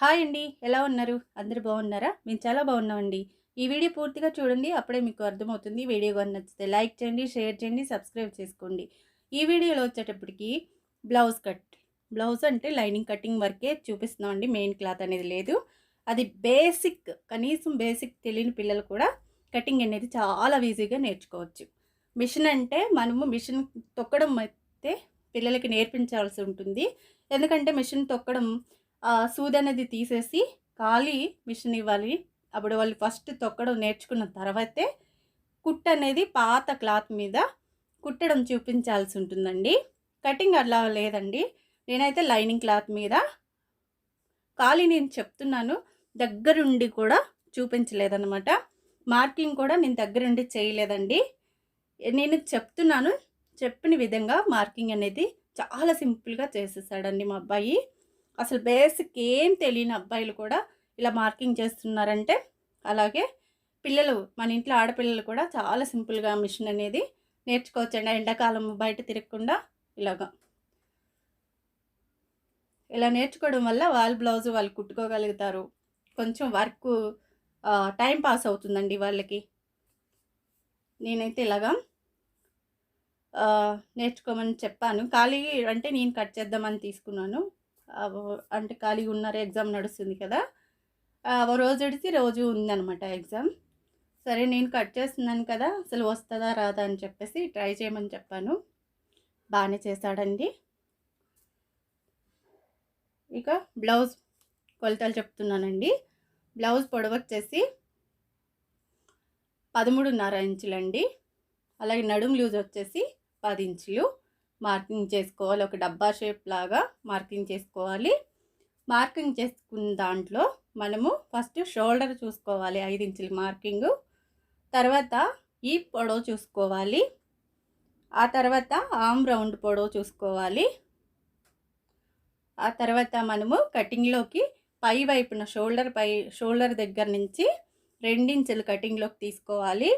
Hi అండి. ఎలా ఉన్నారు? అందరూ బాగున్నారా? మేము చాలా బాగున్నామండి. ఈ వీడియో పూర్తిగా చూడండి. అప్పుడే మీకు అర్థమవుతుంది. వీడియో గాని నచ్చితే లైక్ చేయండి, షేర్ చేయండి, సబ్స్క్రైబ్ చేసుకోండి. ఈ వీడియోలో వచ్చేటప్పటికి బ్లౌజ్ కట్. బ్లౌజ్ అంటే లైనింగ్ కటింగ్ వరకే చూపిస్తున్నామండి. మెయిన్ క్లాత్ అనేది లేదు. అది బేసిక్, కనీసం బేసిక్ తెలియని పిల్లలు కూడా కటింగ్ అనేది చాలా ఈజీగా నేర్చుకోవచ్చు. మిషన్ అంటే మనము మిషన్ తొక్కడం అయితే పిల్లలకి నేర్పించాల్సి ఉంటుంది. ఎందుకంటే మిషన్ తొక్కడం సూదనేది తీసేసి ఖాళీ మిషన్ ఇవ్వాలి. అప్పుడు వాళ్ళు ఫస్ట్ తొక్కడం నేర్చుకున్న తర్వాతే కుట్టనేది పాత క్లాత్ మీద కుట్టడం చూపించాల్సి ఉంటుందండి. కటింగ్ అలా లేదండి. నేనైతే లైనింగ్ క్లాత్ మీద ఖాళీ నేను చెప్తున్నాను. దగ్గరుండి కూడా చూపించలేదనమాట. మార్కింగ్ కూడా నేను దగ్గరుండి చేయలేదండి. నేను చెప్తున్నాను. చెప్పిన విధంగా మార్కింగ్ అనేది చాలా సింపుల్‌గా చేసేసాడండి మా అబ్బాయి. అసలు బేసిక్ ఏం తెలియని అబ్బాయిలు కూడా ఇలా మార్కింగ్ చేస్తున్నారంటే, అలాగే పిల్లలు మన ఇంట్లో ఆడపిల్లలు కూడా చాలా సింపుల్‌గా మిషన్ అనేది నేర్చుకోవచ్చండి. ఎండాకాలం బయట తిరగకుండా ఇలాగా. ఇలా నేర్చుకోవడం వల్ల వాళ్ళ బ్లౌజు వాళ్ళు కుట్టుకోగలుగుతారు. కొంచెం వర్కు టైం పాస్ అవుతుందండి వాళ్ళకి. నేనైతే ఇలాగా నేర్చుకోమని చెప్పాను. ఖాళీ అంటే నేను కట్ చేద్దామని తీసుకున్నాను. అంటే ఖాళీగా ఉన్నారు, ఎగ్జామ్ నడుస్తుంది కదా! ఓ రోజుడికి రోజు ఉందనమాట ఎగ్జామ్. సరే నేను కట్ చేస్తున్నాను కదా! అసలు వస్తదా రాదా అని చెప్పేసి ట్రై చేయమని చెప్పాను. బానే చేశాడండి. ఇక బ్లౌజ్ కొలతలు చెప్తున్నానండి. బ్లౌజ్ పొడవొచ్చేసి 13.5 ఇంచులండి. అలాగే నడుము లూజ్ వచ్చేసి 10 ఇంచులు మార్కింగ్ చేసుకోవాలి. ఒక డబ్బా షేప్ లాగా మార్కింగ్ చేసుకోవాలి. మార్కింగ్ చేసుకున్న దాంట్లో మనము ఫస్ట్ షోల్డర్ చూసుకోవాలి 5 ఇంచుల మార్కింగు. తర్వాత ఈ పొడవు చూసుకోవాలి. ఆ తర్వాత ఆర్మ్ రౌండ్ పొడవు చూసుకోవాలి. ఆ తర్వాత మనము కటింగ్‌లోకి పై వైపున షోల్డర్ దగ్గర నుంచి 2 ఇంచులు కటింగ్‌లోకి తీసుకోవాలి.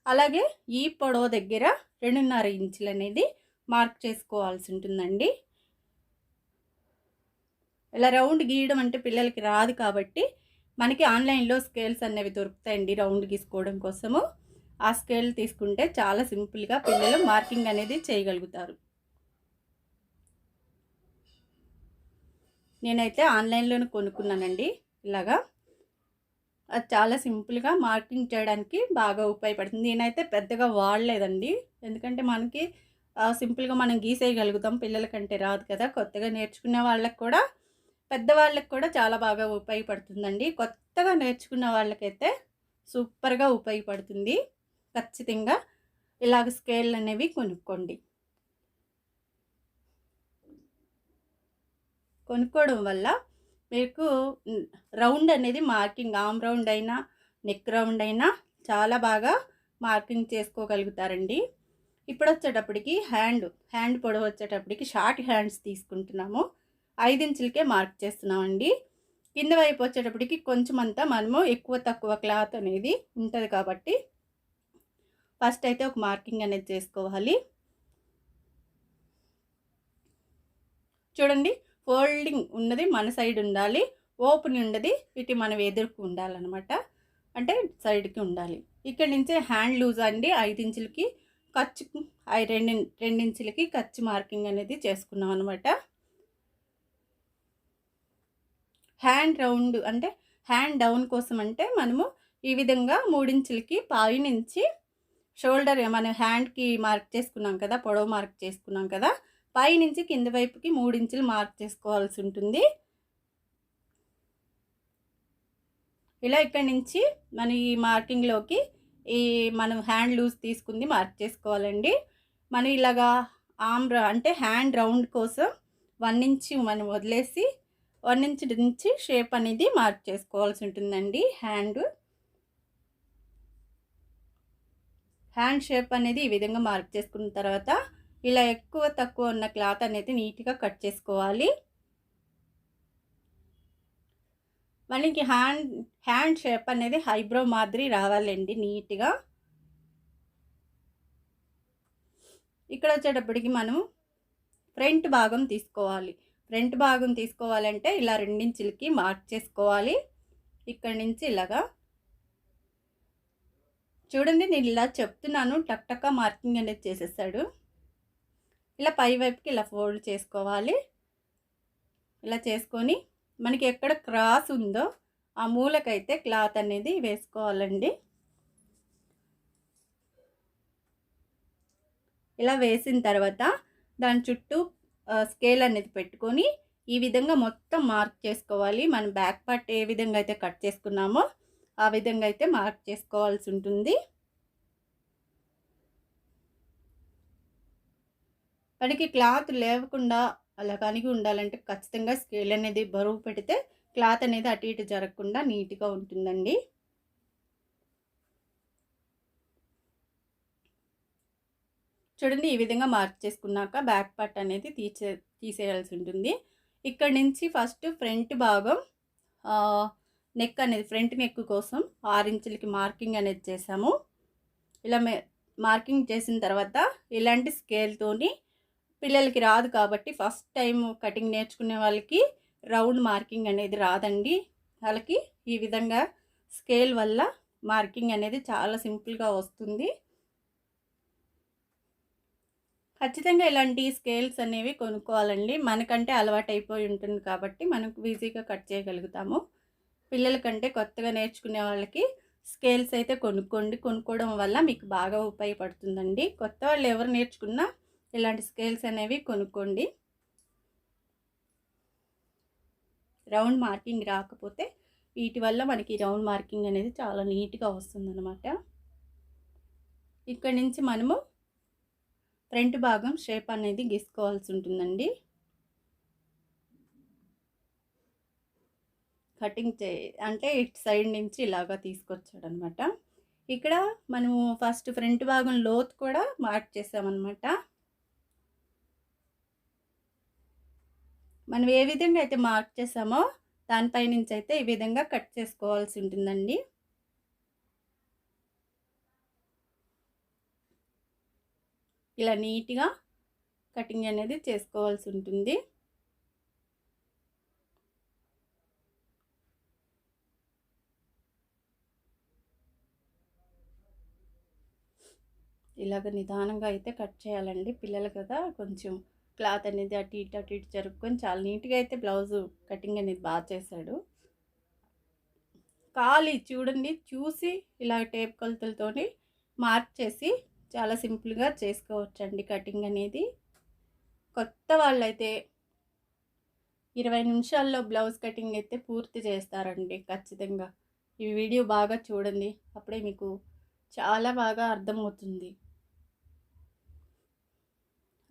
అలాగే ఈ పొడవు దగ్గర 2.5 ఇంచులనేది మార్క్ చేసుకోవాల్సి ఉంటుందండి. ఇలా రౌండ్ గీయడం అంటే పిల్లలకి రాదు కాబట్టి మనకి ఆన్లైన్‌లో స్కేల్స్ అనేవి దొరుకుతాయండి రౌండ్ గీసుకోవడం కోసము. ఆ స్కేల్ తీసుకుంటే చాలా సింపుల్‌గా పిల్లలు మార్కింగ్ అనేది చేయగలుగుతారు. నేనైతే ఆన్లైన్‌లోనే కొనుక్కున్నానండి ఇలాగా. అది చాలా సింపుల్‌గా మార్కింగ్ చేయడానికి బాగా ఉపయోగపడుతుంది. నేనైతే పెద్దగా వాడలేదండి. ఎందుకంటే మనకి సింపుల్‌గా మనం గీసేయగలుగుతాం. పిల్లలకంటే రాదు కదా! కొత్తగా నేర్చుకునే వాళ్ళకి కూడా, పెద్దవాళ్ళకి కూడా చాలా బాగా ఉపయోగపడుతుందండి. కొత్తగా నేర్చుకున్న వాళ్ళకైతే సూపర్‌గా ఉపయోగపడుతుంది. ఖచ్చితంగా ఇలాగ స్కేళ్ళనేవి కొనుక్కోండి. కొనుక్కోవడం వల్ల మీకు రౌండ్ అనేది మార్కింగ్ ఆర్మ్ రౌండ్ అయినా, నెక్ రౌండ్ అయినా చాలా బాగా మార్కింగ్ చేసుకోగలుగుతారండి. ఇప్పుడొచ్చేటప్పటికి హ్యాండ్ పొడవు వచ్చేటప్పటికి షార్ట్ హ్యాండ్స్ తీసుకుంటున్నాము. 5 ఇంచులకే మార్క్ చేస్తున్నామండి. కింద వైపు వచ్చేటప్పటికి కొంచెం అంతా మనము ఎక్కువ తక్కువ క్లాత్ అనేది ఉంటది కాబట్టి ఫస్ట్ అయితే ఒక మార్కింగ్ అనేది చేసుకోవాలి. చూడండి, ఫోల్డింగ్ ఉన్నది మన సైడ్ ఉండాలి. ఓపెన్ ఉన్నది ఇటు మనం ఎదురుకు ఉండాలనమాట. అంటే సైడ్‌కి ఉండాలి. ఇక్కడి నుంచే హ్యాండ్ లూజ్ అండి 5 ఇంచులకి ఖర్చుకు 2 ఇంచులకి ఖర్చు మార్కింగ్ అనేది చేసుకున్నాం అనమాట. హ్యాండ్ రౌండ్ అంటే హ్యాండ్ డౌన్ కోసం అంటే మనము ఈ విధంగా 3 ఇంచులకి పైనుంచి షోల్డర్ మన హ్యాండ్‌కి మార్క్ చేసుకున్నాం కదా! పొడవు మార్క్ చేసుకున్నాం కదా! పైనుంచి కింద వైపుకి 3 ఇంచులు మార్క్ చేసుకోవాల్సి ఉంటుంది. ఇలా ఇక్కడి నుంచి మన ఈ మార్కింగ్‌లోకి ఈ మనం హ్యాండ్ లూజ్ తీసుకుంది మార్క్ చేసుకోవాలండి. మనం ఇలాగా అంటే హ్యాండ్ రౌండ్ కోసం 1 ఇంచ్ మనం వదిలేసి 1 ఇంచ్ నుంచి షేప్ అనేది మార్క్ చేసుకోవాల్సి ఉంటుందండి. హ్యాండ్ షేప్ అనేది ఈ విధంగా మార్క్ చేసుకున్న తర్వాత ఇలా ఎక్కువ తక్కువ ఉన్న క్లాత్ అనేది నీట్‌గా కట్ చేసుకోవాలి. మనకి హ్యాండ్ షేప్ అనేది ఐబ్రో మాదిరి రావాలండి నీట్‌గా. ఇక్కడ వచ్చేటప్పటికి మనం ఫ్రంట్ భాగం తీసుకోవాలి. ఫ్రంట్ భాగం తీసుకోవాలంటే ఇలా 2 ఇంచులకి మార్క్ చేసుకోవాలి. ఇక్కడ నుంచి ఇలాగా చూడండి, నేను ఇలా చెప్తున్నాను, టక్ టక్కా మార్కింగ్ అనేది చేసేసాడు. ఇలా పై వైపుకి ఇలా ఫోల్డ్ చేసుకోవాలి. ఇలా చేసుకొని మనకి ఎక్కడ క్రాస్ ఉందో ఆ మూలకైతే క్లాత్ అనేది వేసుకోవాలండి. ఇలా వేసిన తర్వాత దాని చుట్టూ స్కేల్ అనేది పెట్టుకొని ఈ విధంగా మొత్తం మార్క్ చేసుకోవాలి. మనం బ్యాక్ పార్ట్ ఏ విధంగా అయితే కట్ చేసుకున్నామో ఆ విధంగా అయితే మార్క్ చేసుకోవాల్సి ఉంటుంది. మనకి క్లాత్ లేవకుండా అలా కనిగి ఉండాలంటే ఖచ్చితంగా స్కేల్ అనేది బరువు పెడితే క్లాత్ అనేది అటు ఇటు జరగకుండా నీట్గా ఉంటుందండి. చూడండి, ఈ విధంగా మార్క్ చేసుకున్నాక బ్యాక్ పార్ట్ అనేది తీసేయాల్సి ఉంటుంది. ఇక్కడ నుంచి ఫస్ట్ ఫ్రంట్ భాగం నెక్ అనేది ఫ్రంట్ నెక్ కోసం 6 ఇంచులకి మార్కింగ్ అనేది చేసాము. ఇలా మార్కింగ్ చేసిన తర్వాత ఇలాంటి స్కేల్తోని పిల్లలకి రాదు కాబట్టి ఫస్ట్ టైం కటింగ్ నేర్చుకునే వాళ్ళకి రౌండ్ మార్కింగ్ అనేది రాదండి. వాళ్ళకి ఈ విధంగా స్కేల్ వల్ల మార్కింగ్ అనేది చాలా సింపుల్గా వస్తుంది. ఖచ్చితంగా ఇలాంటి స్కేల్స్ అనేవి కొనుక్కోవాలండి. మనకంటే అలవాటు అయిపోయి ఉంటుంది కాబట్టి మనకు ఈజీగా కట్ చేయగలుగుతాము. పిల్లలకంటే కొత్తగా నేర్చుకునే వాళ్ళకి స్కేల్స్ అయితే కొనుక్కోవడం వల్ల మీకు బాగా ఉపయోగపడుతుందండి. కొత్త వాళ్ళు ఎవరు నేర్చుకున్నా ఇలాంటి స్కేల్స్ అనేవి కొనుక్కోండి. రౌండ్ మార్కింగ్ రాకపోతే వీటి వల్ల మనకి రౌండ్ మార్కింగ్ అనేది చాలా నీట్గా వస్తుందన్నమాట. ఇక్కడ నుంచి మనము ఫ్రంట్ భాగం షేప్ అనేది గీసుకోవాల్సి ఉంటుందండి. కటింగ్ అంటే ఇటు సైడ్ నుంచి ఇలాగా తీసుకొచ్చాడనమాట. ఇక్కడ మనము ఫస్ట్ ఫ్రంట్ భాగం లోతు కూడా మార్క్ చేసామన్నమాట. మనం ఏ విధంగా అయితే మార్క్ చేసామో దానిపై నుంచి అయితే ఈ విధంగా కట్ చేసుకోవాల్సి ఉంటుందండి. ఇలా నీట్గా కటింగ్ అనేది చేసుకోవాల్సి ఉంటుంది. ఇలాగ నిదానంగా అయితే కట్ చేయాలండి. పిల్లలు కదా, కొంచెం క్లాత్ అనేది అటు ఇటు జరుపుకొని చాలా నీట్గా అయితే బ్లౌజు కటింగ్ అనేది బాగా చేశాడు. చూడండి, చూసి ఇలా టేప్ కొలతలతోని మార్క్ చేసి చాలా సింపుల్గా చేసుకోవచ్చండి కటింగ్ అనేది. కొత్త వాళ్ళైతే 20 నిమిషాల్లో బ్లౌజ్ కటింగ్ అయితే పూర్తి చేస్తారండి ఖచ్చితంగా. ఈ వీడియో బాగా చూడండి, అప్పుడే మీకు చాలా బాగా అర్థమవుతుంది.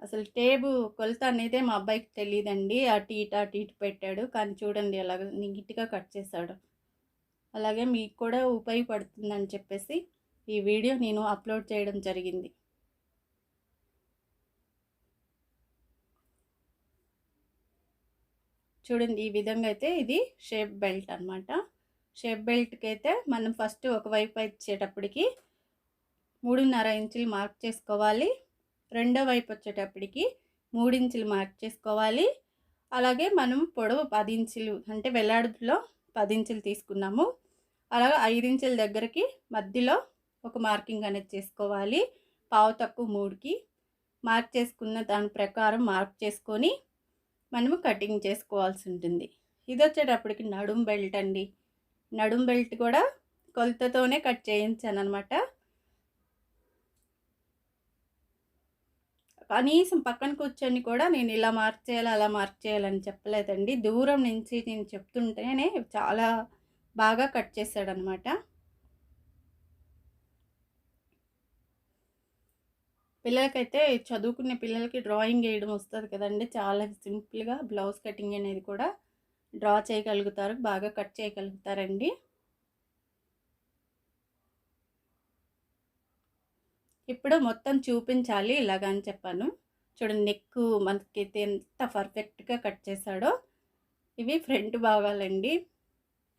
అసలు టేబు కొలత అనేదే మా అబ్బాయికి తెలియదండి. అటు ఇటు పెట్టాడు. కానీ చూడండి అలాగ నీట్గా కట్ చేశాడు. అలాగే మీకు కూడా ఉపయోగపడుతుందని చెప్పేసి ఈ వీడియో నేను అప్లోడ్ చేయడం జరిగింది. చూడండి, ఈ విధంగా అయితే ఇది షేప్ బెల్ట్ అనమాట. షేప్ బెల్ట్కి అయితే మనం ఫస్ట్ ఒకవైపు ఇచ్చేటప్పటికి 3.5 ఇంచులు మార్క్ చేసుకోవాలి. రెండో వైపు వచ్చేటప్పటికి 3 ఇంచులు మార్క్ చేసుకోవాలి. అలాగే మనం పొడవు 10 ఇంచులు అంటే వెల్లాడులో 10 ఇంచులు తీసుకున్నాము. అలాగే 5 ఇంచుల దగ్గరికి మధ్యలో ఒక మార్కింగ్ అనేది చేసుకోవాలి. పావు తక్కువ 3కి మార్క్ చేసుకున్న దాని ప్రకారం మార్క్ చేసుకొని మనము కటింగ్ చేసుకోవాల్సి ఉంటుంది. ఇది వచ్చేటప్పటికి నడుం బెల్ట్ అండి. నడుం బెల్ట్ కూడా కొలతతోనే కట్ చేయించాను అనమాట. కనీసం పక్కన కూర్చొని కూడా నేను ఇలా మార్క్ చేయాలి అలా మార్క్ చేయాలని చెప్పలేదండి. దూరం నుంచి నేను చెప్తుంటేనే చాలా బాగా కట్ చేశాడనమాట. పిల్లలకైతే చదువుకునే పిల్లలకి డ్రాయింగ్ వేయడం వస్తుంది కదండి, చాలా సింపుల్గా బ్లౌజ్ కటింగ్ అనేది కూడా డ్రా చేయగలుగుతారు, బాగా కట్ చేయగలుగుతారండి. ఇప్పుడు మొత్తం చూపించాలి ఇలాగని చెప్పాను. చూడండి, నెక్ మనకైతే ఎంత పర్ఫెక్ట్గా కట్ చేశాడో. ఇవి ఫ్రంట్ భాగాలండి.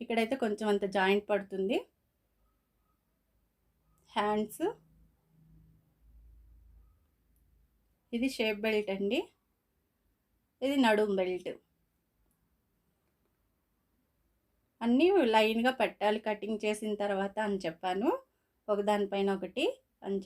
ఇక్కడైతే కొంచెం అంత జాయింట్ పడుతుంది. హ్యాండ్స్, ఇది షేప్ బెల్ట్ అండి, ఇది నడుం బెల్ట్. అన్నీ లైన్‌గా పెట్టాలి కటింగ్ చేసిన తర్వాత అని చెప్పాను. ఒకదానిపైన ఒకటి అని